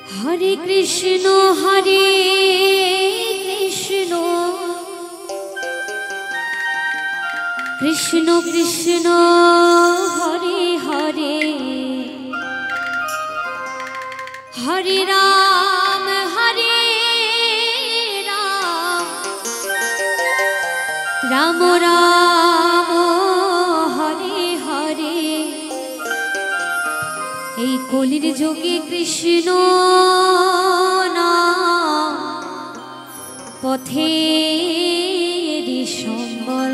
हरे कृष्ण कृष्ण कृष्ण हरे हरे हरे राम राम राम हरे हरे এই কলির যুগে কৃষ্ণ নাম পথের সম্বল।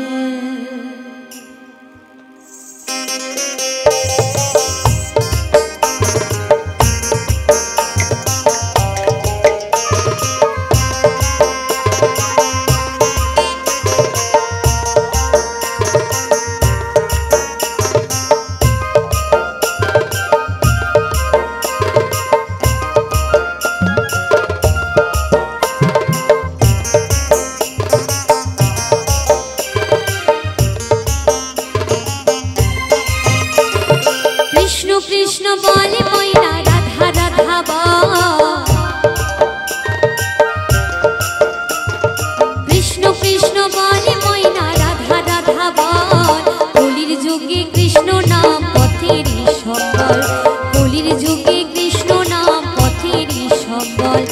कृष्ण बोले मोइना राधा राधा कृष्ण कृष्ण बोले मोइना राधा राधा बोल। कलिर जुगे कृष्ण नाम पथेरी सम्बल, कलिर जुगे कृष्ण नाम पथेरी सम्बल।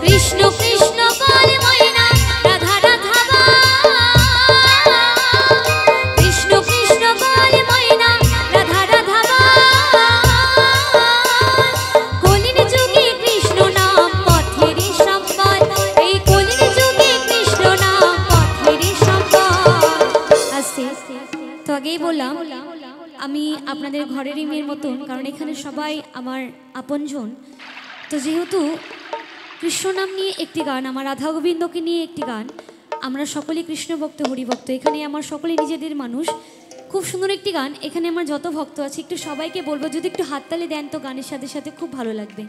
कृष्ण कृष्ण बोले मोइना राधा राधा कृष्ण कृष्ण बोले मोइना राधा राधा तो आगे बोललाम आमी आपनादेर घरेर मेयेर मतन, कारण एखाने सबाई आमार आपनजन। तो जेहेतु कृष्ण नाम निये एकटी गान, आमार राधा गोविंदके निये एकटी गान, आमरा सकलेई कृष्ण भक्त हरि भक्त, एखाने आमार सकलेई निजेदेर मानुष। खूब सुंदर एकटी गान, एखाने आमार जत भक्त आछे एकटु सबाइके बोलबो जोदि एकटु हातताली देन तो गानेर साथे साथे खूब भालो लागबे।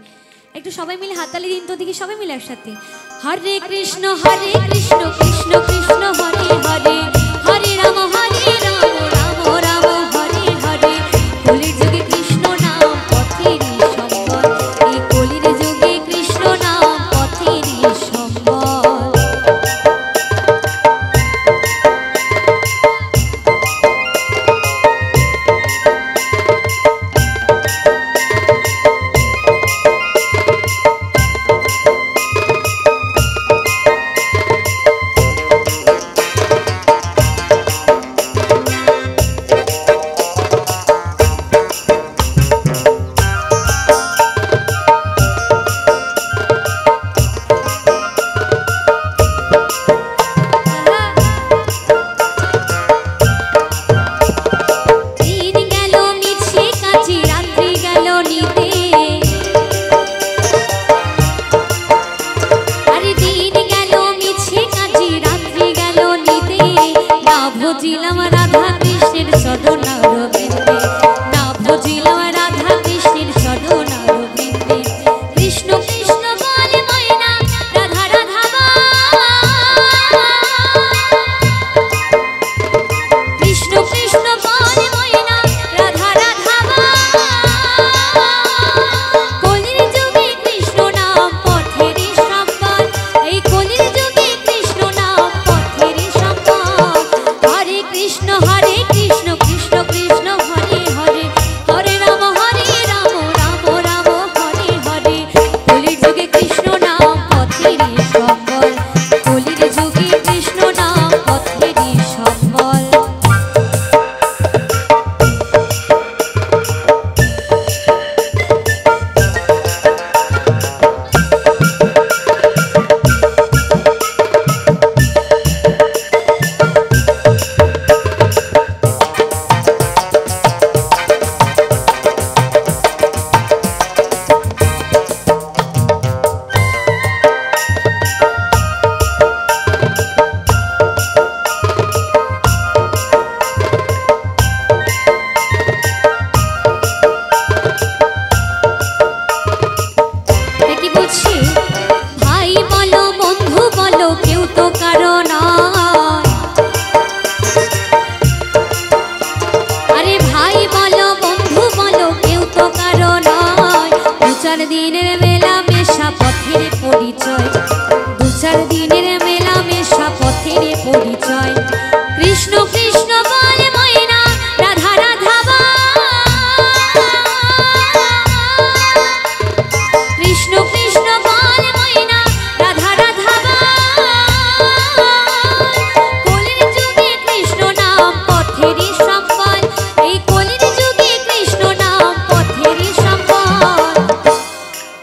एकटु सबाई मिले हातताली दिन तो देखि सबाई मिले एकसाथे। हरे कृष्ण कृष्ण कृष्ण हरे हरे हरे राम राम राम हरे हरे। कलिर जुगे कृष्ण नाम पथेरी सम्बल, এই কলির যুগে কৃষ্ণ নাম পথেরি সম্বল।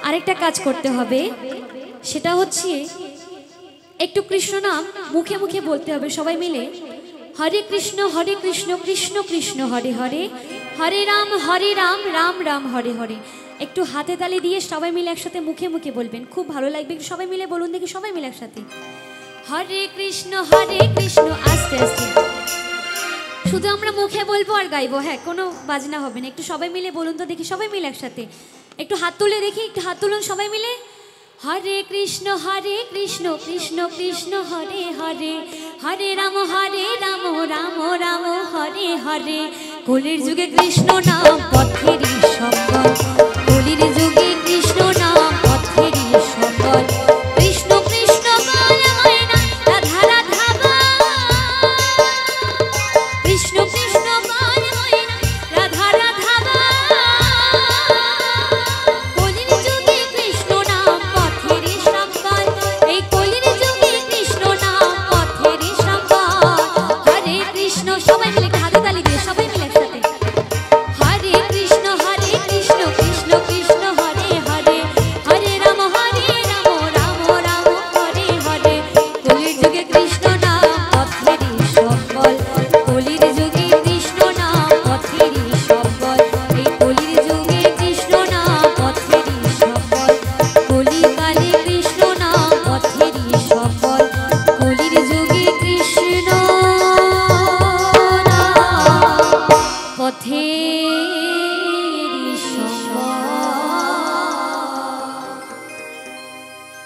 আরেকটা কাজ করতে হবে, সেটা হচ্ছে একটু কৃষ্ণ নাম মুখে মুখে বলতে হবে সবাই মিলে। হরে কৃষ্ণ কৃষ্ণ কৃষ্ণ হরে হরে, হরে রাম রাম রাম হরে হরে। একটু হাতে তালি দিয়ে সবাই মিলে একসাথে মুখে মুখে বলবেন, খুব ভালো লাগবে। সবাই মিলে বলুন দেখি, সবাই মিলে একসাথে হরে কৃষ্ণ আস্তে আস্তে শুধু আমরা মুখে বলবো আর গাইবো, হ্যাঁ কোনো বাজনা হবে না। একটু সবাই মিলে বলুন তো দেখি, সবাই মিলে একসাথে একটু হাত তুলে দেখি, একটু হাত তুলুন সবাই মিলে। হরে কৃষ্ণ কৃষ্ণ কৃষ্ণ হরে হরে, হরে রাম রাম রাম হরে হরে। কলির যুগে কৃষ্ণ নাম পথেরই সম্বল, কলির যুগে